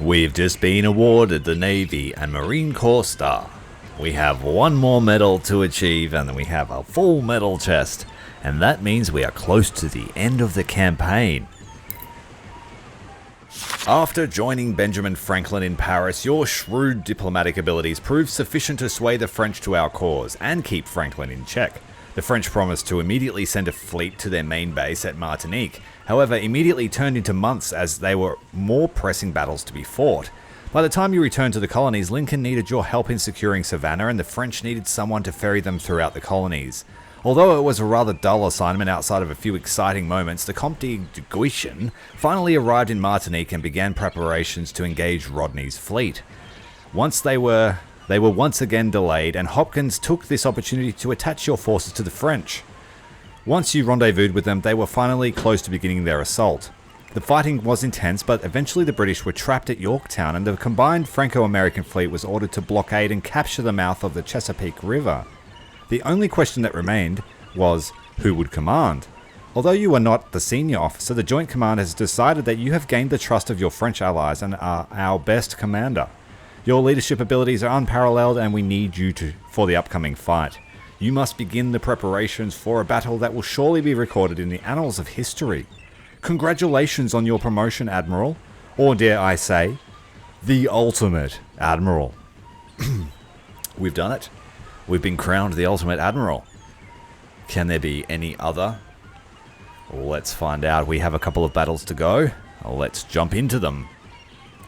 We've just been awarded the Navy and Marine Corps Star. We have one more medal to achieve and then we have a full medal chest. And that means we are close to the end of the campaign. After joining Benjamin Franklin in Paris, your shrewd diplomatic abilities proved sufficient to sway the French to our cause and keep Franklin in check. The French promised to immediately send a fleet to their main base at Martinique, however immediately turned into months as there were more pressing battles to be fought. By the time you returned to the colonies, Lincoln needed your help in securing Savannah and the French needed someone to ferry them throughout the colonies. Although it was a rather dull assignment outside of a few exciting moments, the Comte de Guichen finally arrived in Martinique and began preparations to engage Rodney's fleet. They were once again delayed, and Hopkins took this opportunity to attach your forces to the French. Once you rendezvoused with them, they were finally close to beginning their assault. The fighting was intense, but eventually the British were trapped at Yorktown and the combined Franco-American fleet was ordered to blockade and capture the mouth of the Chesapeake River. The only question that remained was who would command. Although you are not the senior officer, the Joint Command has decided that you have gained the trust of your French allies and are our best commander. Your leadership abilities are unparalleled and we need you for the upcoming fight. You must begin the preparations for a battle that will surely be recorded in the annals of history. Congratulations on your promotion, Admiral. Or dare I say, the ultimate Admiral. We've done it. We've been crowned the ultimate Admiral. Can there be any other? Let's find out. We have a couple of battles to go. Let's jump into them.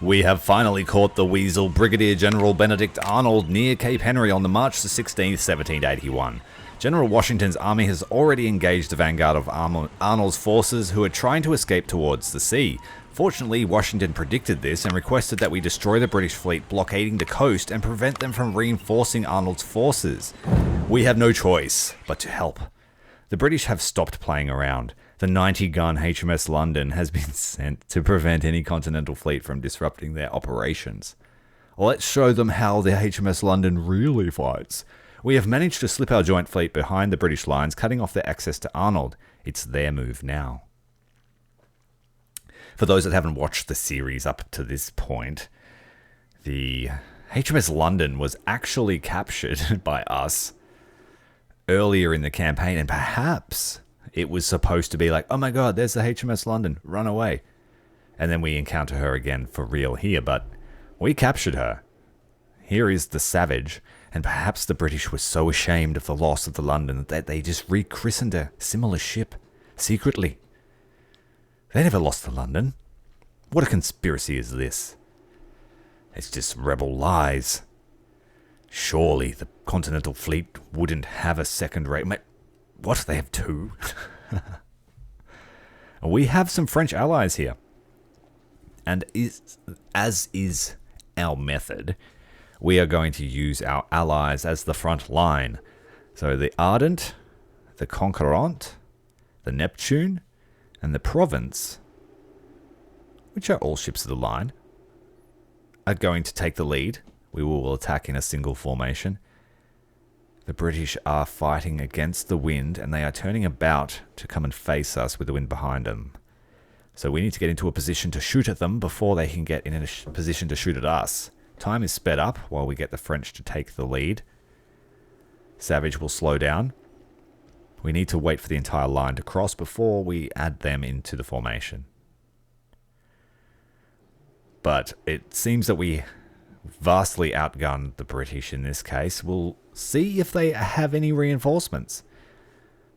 We have finally caught the Weasel, Brigadier General Benedict Arnold, near Cape Henry on the March the 16th, 1781. General Washington's army has already engaged the vanguard of Arnold's forces, who are trying to escape towards the sea. Fortunately, Washington predicted this and requested that we destroy the British fleet blockading the coast and prevent them from reinforcing Arnold's forces. We have no choice but to help. The British have stopped playing around. The 90-gun HMS London has been sent to prevent any continental fleet from disrupting their operations. Let's show them how the HMS London really fights. We have managed to slip our joint fleet behind the British lines, cutting off their access to Arnold. It's their move now. For those that haven't watched the series up to this point, the HMS London was actually captured by us earlier in the campaign, and perhaps it was supposed to be like, oh my god, there's the HMS London, run away. And then we encounter her again for real here, but we captured her. Here is the Savage, and perhaps the British were so ashamed of the loss of the London that they just rechristened a similar ship, secretly. They never lost the London. What a conspiracy is this? It's just rebel lies. Surely the Continental Fleet wouldn't have a second-rate... What? They have two? We have some French allies here. And as is our method, we are going to use our allies as the front line. So the Ardent, the Conquerant, the Neptune, and the Province, which are all ships of the line, are going to take the lead. We will attack in a single formation. The British are fighting against the wind, and they are turning about to come and face us with the wind behind them. So we need to get into a position to shoot at them before they can get in a position to shoot at us. Time is sped up while we get the French to take the lead. Savage will slow down. We need to wait for the entire line to cross before we add them into the formation. But it seems that we vastly outgunned the British in this case. We'll see if they have any reinforcements.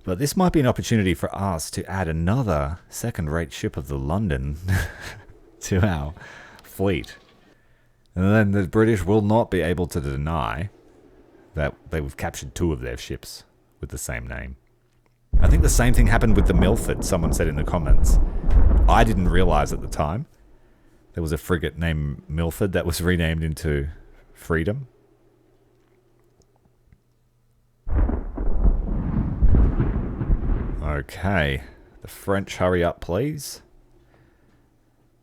But this might be an opportunity for us to add another second-rate ship of the London to our fleet. And then the British will not be able to deny that they've captured two of their ships with the same name. I think the same thing happened with the Milford, someone said in the comments. I didn't realize at the time. There was a frigate named Milford that was renamed into Freedom. Okay. The French, hurry up, please.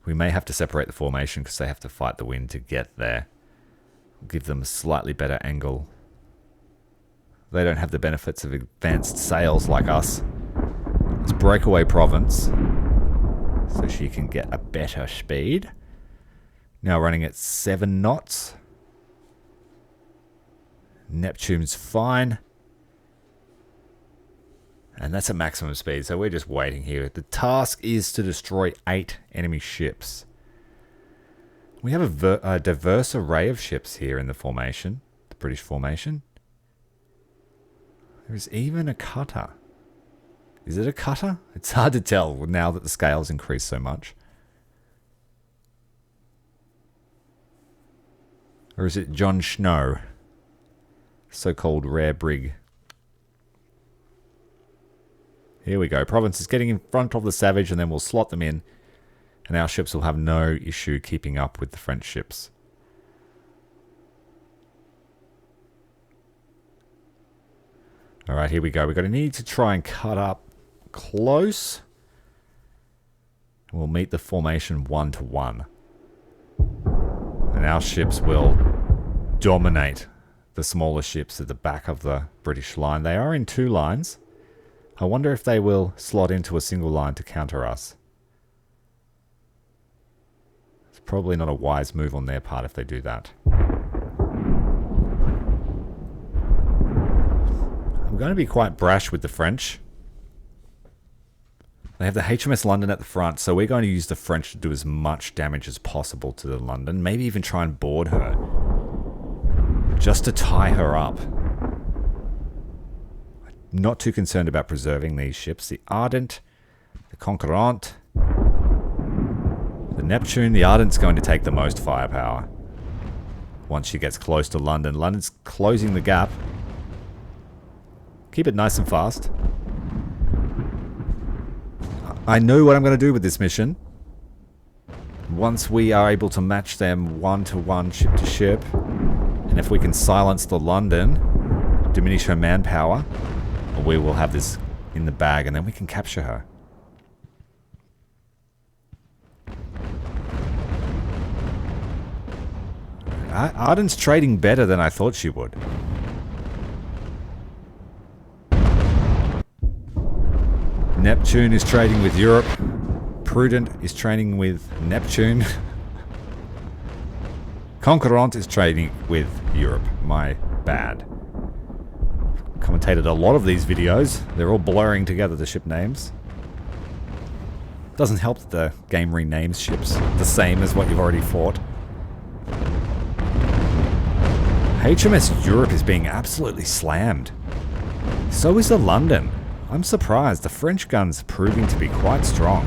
We may have to separate the formation because they have to fight the wind to get there. Give them a slightly better angle. They don't have the benefits of advanced sails like us. Let's break away Province so she can get a better speed. Now running at 7 knots. Neptune's fine. And that's at maximum speed, so we're just waiting here. The task is to destroy 8 enemy ships. We have a diverse array of ships here in the formation, the British formation. There's even a cutter. Is it a cutter? It's hard to tell now that the scale's increased so much. Or is it Jon Snow? So-called rare brig. Here we go. Province is getting in front of the Savage, and then we'll slot them in. And our ships will have no issue keeping up with the French ships. Alright, here we go. We're going to need to try and cut up close. We'll meet the formation 1-to-1. And our ships will dominate the smaller ships at the back of the British line. They are in 2 lines. I wonder if they will slot into a single line to counter us. It's probably not a wise move on their part if they do that. I'm going to be quite brash with the French. They have the HMS London at the front, so we're going to use the French to do as much damage as possible to the London. Maybe even try and board her. Just to tie her up. Not too concerned about preserving these ships. The Ardent, the Conquerant, the Neptune. The Ardent's going to take the most firepower once she gets close to London. London's closing the gap. Keep it nice and fast. I know what I'm going to do with this mission. Once we are able to match them 1-to-1, ship to ship, and if we can silence the London, diminish her manpower, we will have this in the bag, and then we can capture her. Arden's trading better than I thought she would. Neptune is trading with Europe. Prudent is trading with Neptune. Conquerant is trading with Europe. My bad. Commentated a lot of these videos. They're all blurring together, the ship names. Doesn't help that the game renames ships the same as what you've already fought. HMS Europe is being absolutely slammed. So is the London. I'm surprised. The French guns are proving to be quite strong.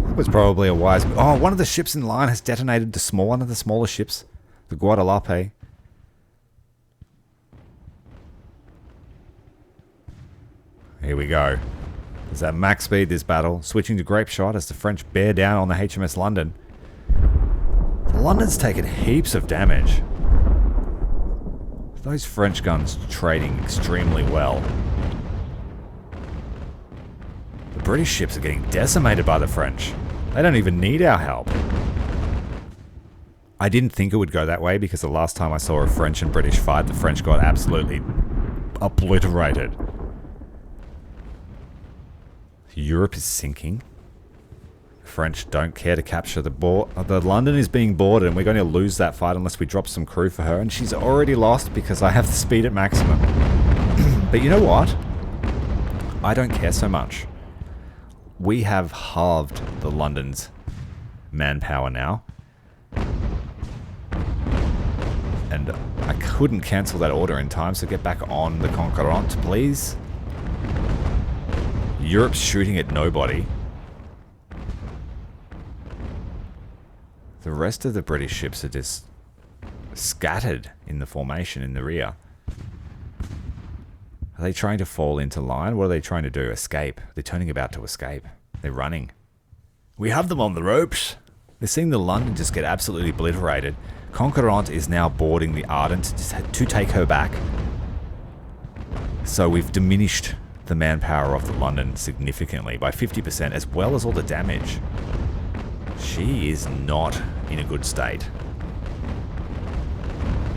It was probably a wise move. Oh, one of the ships in line has detonated one of the smaller ships. The Guadalupe. Here we go. It's at max speed, this battle. Switching to grape shot as the French bear down on the HMS London. The London's taken heaps of damage. Those French guns trading extremely well. The British ships are getting decimated by the French. They don't even need our help. I didn't think it would go that way because the last time I saw a French and British fight, the French got absolutely obliterated. Europe is sinking. The French don't care to capture the board. The London is being boarded, and we're going to lose that fight unless we drop some crew for her. And she's already lost because I have the speed at maximum. But you know what? I don't care so much. We have halved the London's manpower now. And I couldn't cancel that order in time, so get back on the Conquerant, please. Europe's shooting at nobody. The rest of the British ships are just scattered in the formation in the rear. Are they trying to fall into line? What are they trying to do? Escape. They're turning about to escape. They're running. We have them on the ropes. They're seeing the London just get absolutely obliterated. Conquerant is now boarding the Ardent to take her back. So we've diminished the manpower of the London significantly by 50%, as well as all the damage. She is not in a good state.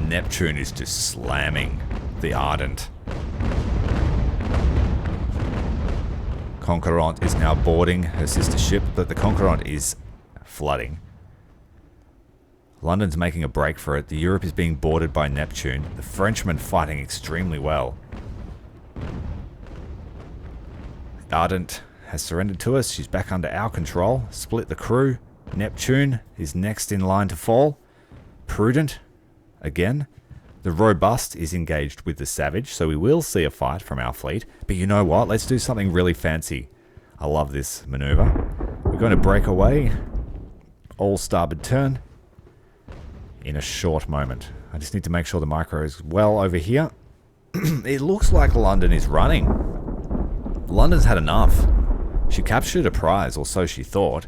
Neptune is just slamming the Ardent. Conquerant is now boarding her sister ship, but the Conquerant is flooding. London's making a break for it. The Europe is being boarded by Neptune. The Frenchmen fighting extremely well. Ardent has surrendered to us. She's back under our control. Split the crew. Neptune is next in line to fall. Prudent, again. The Robust is engaged with the Savage, so we will see a fight from our fleet. But you know what? Let's do something really fancy. I love this maneuver. We're going to break away. All starboard turn. In a short moment. I just need to make sure the micro is well over here. It looks like London is running. London's had enough. She captured a prize, or so she thought.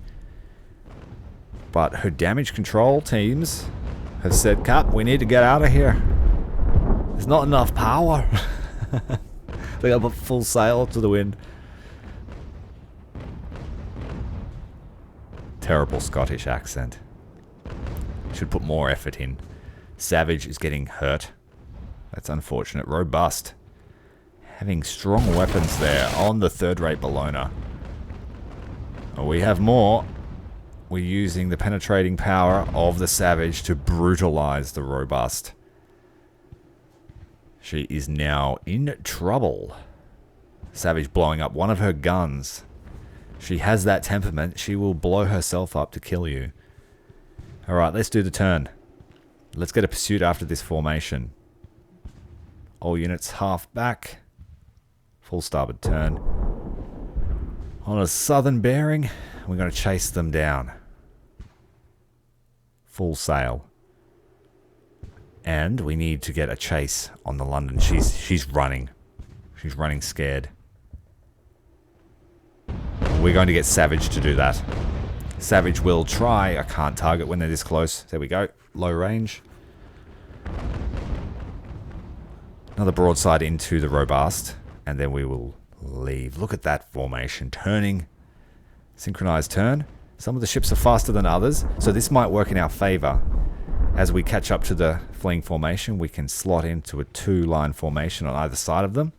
But her damage control teams have said, Cap, we need to get out of here. There's not enough power. They got to put full sail to the wind. Terrible Scottish accent. Should put more effort in. Savage is getting hurt. That's unfortunate. Robust. Having strong weapons there on the third-rate Bellona. Oh, we have more. We're using the penetrating power of the Savage to brutalize the Robust. She is now in trouble. Savage blowing up one of her guns. She has that temperament. She will blow herself up to kill you. Alright, let's do the turn. Let's get a pursuit after this formation. All units half back. Full starboard turn. On a southern bearing, we're going to chase them down. Full sail. And we need to get a chase on the London. She's running. She's running scared. We're going to get Savage to do that. Savage will try. I can't target when they're this close. There we go. Low range. Another broadside into the Robust. And then we will leave. Look at that formation. Turning. Synchronized turn. Some of the ships are faster than others. So this might work in our favor. As we catch up to the fleeing formation, we can slot into a two-line formation on either side of them.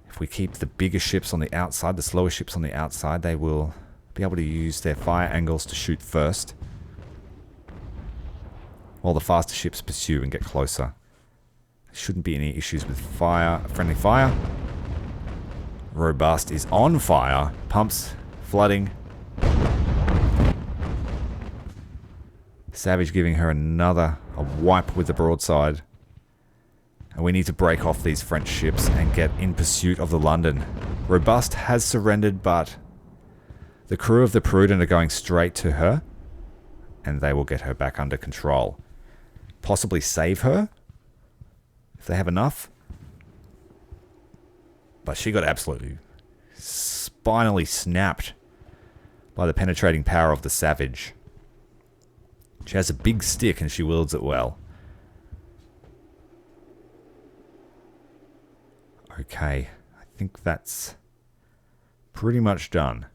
If we keep the bigger ships on the outside, the slower ships on the outside, they will be able to use their fire angles to shoot first, while the faster ships pursue and get closer. There shouldn't be any issues with fire, friendly fire. Robust is on fire. Pumps flooding. Savage giving her a wipe with the broadside. And we need to break off these French ships and get in pursuit of the London. Robust has surrendered, but the crew of the Prudent are going straight to her. And they will get her back under control. Possibly save her, if they have enough. But she got absolutely spinally snapped by the penetrating power of the Savage. She has a big stick and she wields it well. Okay, I think that's pretty much done.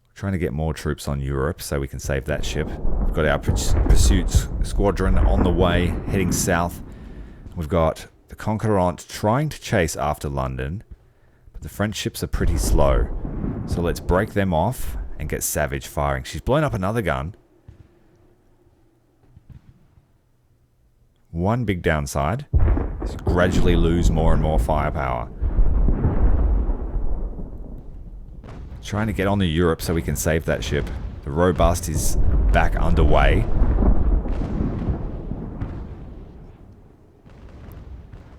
We're trying to get more troops on Europe so we can save that ship. We've got our pursuit squadron on the way, heading south. We've got the Conquerant trying to chase after London, but the French ships are pretty slow. So let's break them off and get Savage firing. She's blown up another gun. One big downside. Gradually lose more and more firepower. Trying to get on the Europe so we can save that ship. The Robust is back underway.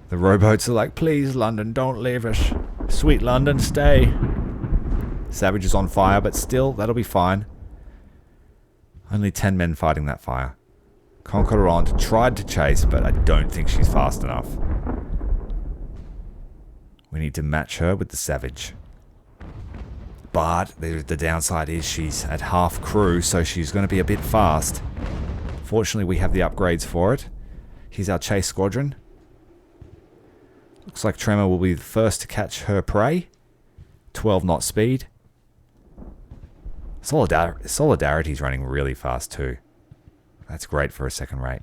The rowboats are like, please London, don't leave us. Sweet London, stay. Savage is on fire, but still, that'll be fine. Only 10 men fighting that fire. Conquerant tried to chase, but I don't think she's fast enough. We need to match her with the Savage. But the downside is she's at half crew, so she's going to be a bit fast. Fortunately, we have the upgrades for it. Here's our chase squadron. Looks like Tremor will be the first to catch her prey. 12 knot speed. Solidarity's running really fast too. That's great for a second rate.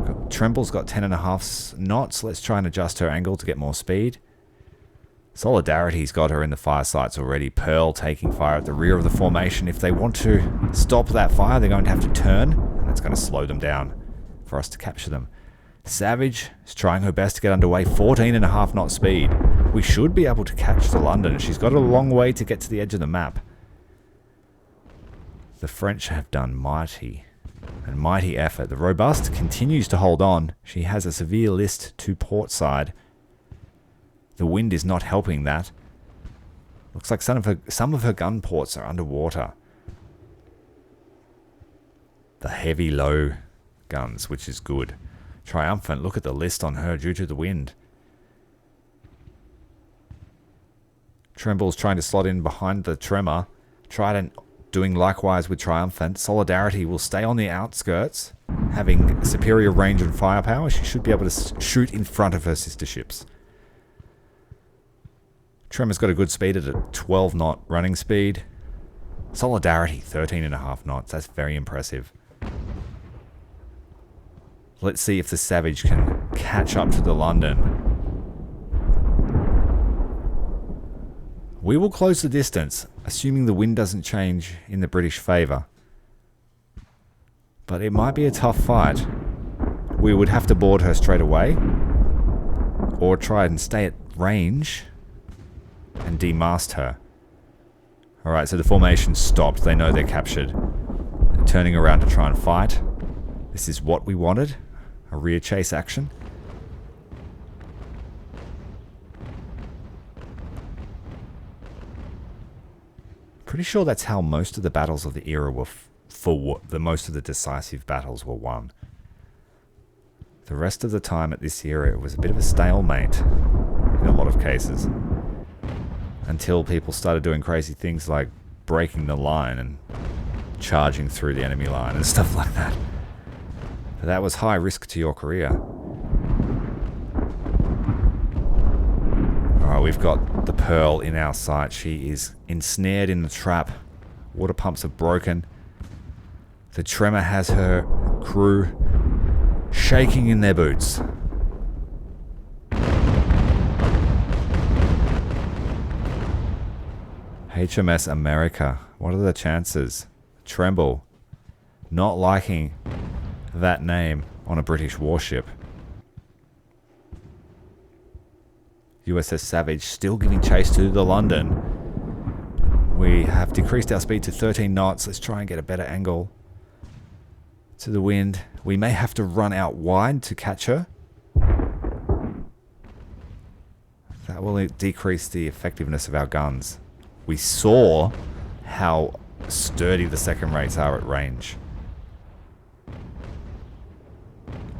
Got Tremble's got 10.5 knots. Let's try and adjust her angle to get more speed. Solidarity's got her in the fire sights already. Pearl taking fire at the rear of the formation. If they want to stop that fire, they're going to have to turn, and that's going to slow them down for us to capture them. Savage is trying her best to get underway. 14.5 knot speed. We should be able to catch the London. She's got a long way to get to the edge of the map. The French have done mighty effort. The Robust continues to hold on. She has a severe list to port side. The wind is not helping that. Looks like some of her gun ports are underwater. The heavy low guns, which is good. Triumphant, look at the list on her due to the wind. Tremble's trying to slot in behind the Tremor. Trident doing likewise with Triumphant. Solidarity will stay on the outskirts, having superior range and firepower. She should be able to shoot in front of her sister ships. Tremor's got a good speed at a 12 knot running speed. Solidarity, 13.5 knots. That's very impressive. Let's see if the Savage can catch up to the London. We will close the distance, assuming the wind doesn't change in the British favour. But it might be a tough fight. We would have to board her straight away, or try and stay at range and demast her. Alright, so the formation stopped. They know they're captured. They're turning around to try and fight. This is what we wanted. A rear chase action. Pretty sure that's how most of the battles of the era were most of the decisive battles were won. The rest of the time at this era, it was a bit of a stalemate in a lot of cases. Until people started doing crazy things like breaking the line and charging through the enemy line and stuff like that. But that was high risk to your career. Alright, we've got the Pearl in our sight. She is ensnared in the trap. Water pumps are broken. The Tremor has her crew shaking in their boots. HMS America. What are the chances? Tremble. Not liking that name on a British warship. USS Savage still giving chase to the London. We have decreased our speed to 13 knots. Let's try and get a better angle to the wind. We may have to run out wide to catch her. That will decrease the effectiveness of our guns. We saw how sturdy the second rates are at range.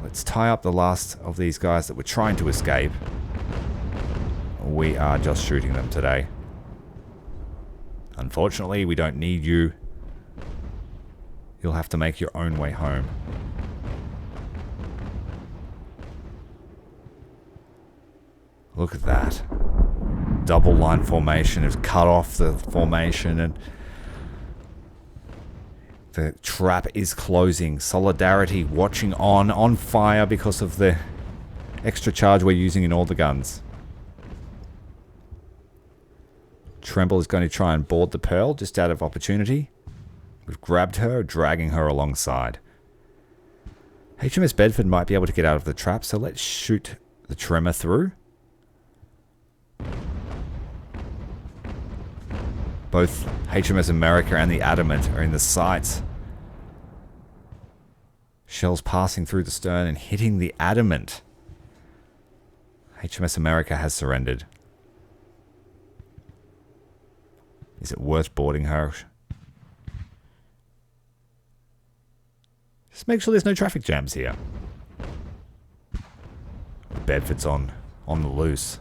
Let's tie up the last of these guys that were trying to escape. We are just shooting them today. Unfortunately, we don't need you. You'll have to make your own way home. Look at that. Double line formation has cut off the formation and the trap is closing. Solidarity watching on fire because of the extra charge we're using in all the guns. Tremble is going to try and board the Pearl just out of opportunity. We've grabbed her, dragging her alongside. HMS Bedford might be able to get out of the trap, so let's shoot the Tremor through. Both HMS America and the Adamant are in the sights. Shells passing through the stern and hitting the Adamant. HMS America has surrendered. Is it worth boarding her? Just make sure there's no traffic jams here. Bedford's on the loose.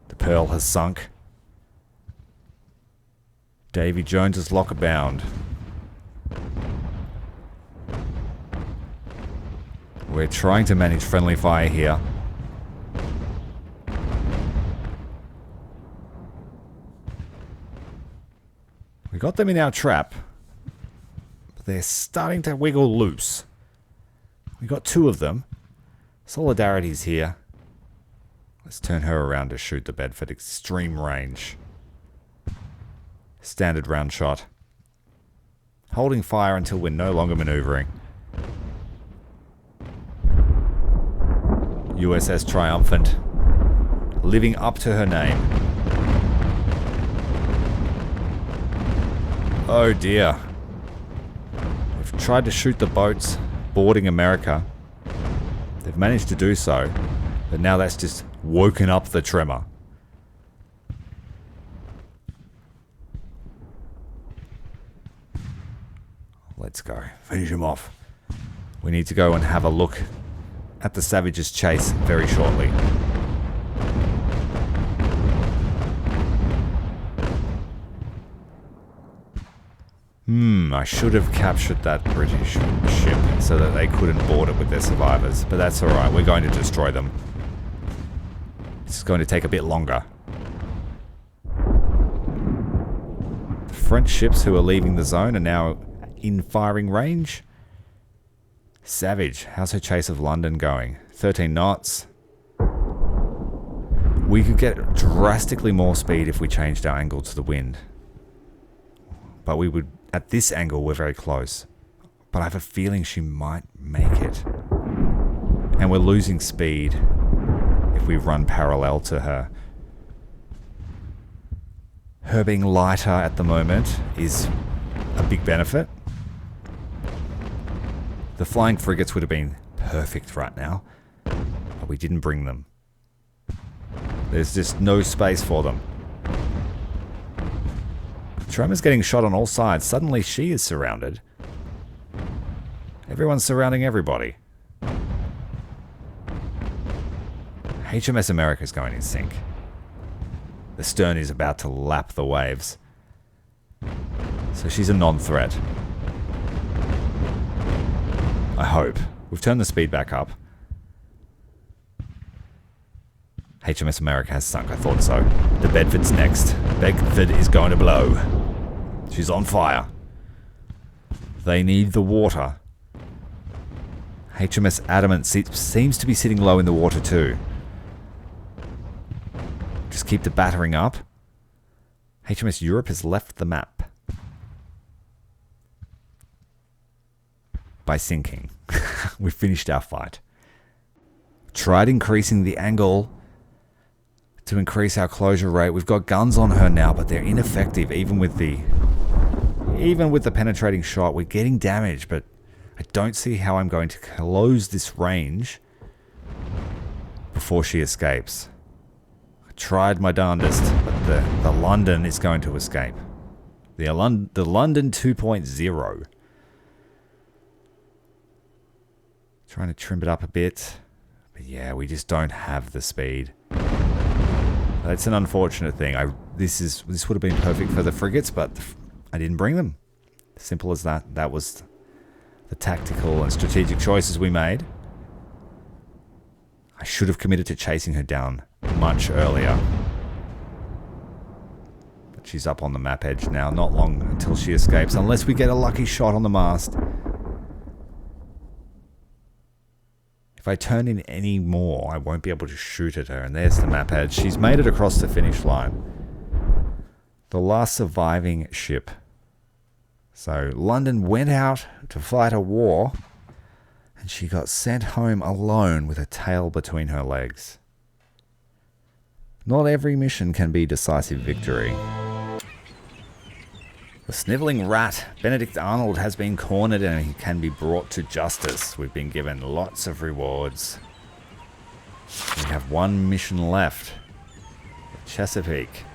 The Pearl has sunk. Davy Jones is locker bound. We're trying to manage friendly fire here. We got them in our trap, but they're starting to wiggle loose. We got two of them. Solidarity's here. Let's turn her around to shoot the Bedford. Extreme range. Standard round shot. Holding fire until we're no longer maneuvering. USS Triumphant. Living up to her name. Oh dear. We've tried to shoot the boats boarding America. They've managed to do so, but now that's just woken up the tremor. Let's go. Finish him off. We need to go and have a look at the Savage's chase very shortly. I should have captured that British ship so that they couldn't board it with their survivors, but that's alright, we're going to destroy them. It's going to take a bit longer. The French ships who are leaving the zone are now in firing range. Savage, how's her chase of London going? 13 knots. We could get drastically more speed if we changed our angle to the wind. But we would, at this angle, we're very close. But I have a feeling she might make it. And we're losing speed if we run parallel to her. Her being lighter at the moment is a big benefit. The flying frigates would have been perfect right now, but we didn't bring them. There's just no space for them. Tremor's getting shot on all sides. Suddenly she is surrounded. Everyone's surrounding everybody. HMS America is going in sync. The stern is about to lap the waves. So she's a non-threat. I hope. We've turned the speed back up. HMS America has sunk, I thought so. The Bedford's next. Bedford is going to blow. She's on fire. They need the water. HMS Adamant seems to be sitting low in the water too. Just keep the battering up. HMS Europe has left the map. By sinking. We finished our fight. Tried increasing the angle to increase our closure rate. We've got guns on her now, but they're ineffective even with the penetrating shot. We're getting damage, but I don't see how I'm going to close this range before she escapes. I tried my darndest, but the London is going to escape. The London 2.0. Trying to trim it up a bit. But yeah, we just don't have the speed. That's an unfortunate thing. This would have been perfect for the frigates, but I didn't bring them. Simple as that. That was the tactical and strategic choices we made. I should have committed to chasing her down much earlier. But she's up on the map edge now. Not long until she escapes, unless we get a lucky shot on the mast. If I turn in any more, I won't be able to shoot at her. And there's the map edge. She's made it across the finish line. The last surviving ship. So London went out to fight a war, and she got sent home alone with a tail between her legs. Not every mission can be decisive victory. The snivelling rat, Benedict Arnold, has been cornered and he can be brought to justice. We've been given lots of rewards. We have one mission left. The Chesapeake.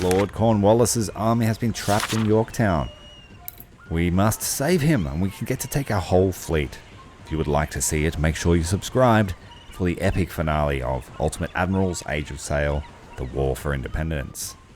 Lord Cornwallis's army has been trapped in Yorktown. We must save him and we can get to take our whole fleet. If you would like to see it, make sure you subscribed for the epic finale of Ultimate Admirals, Age of Sail, The War for Independence.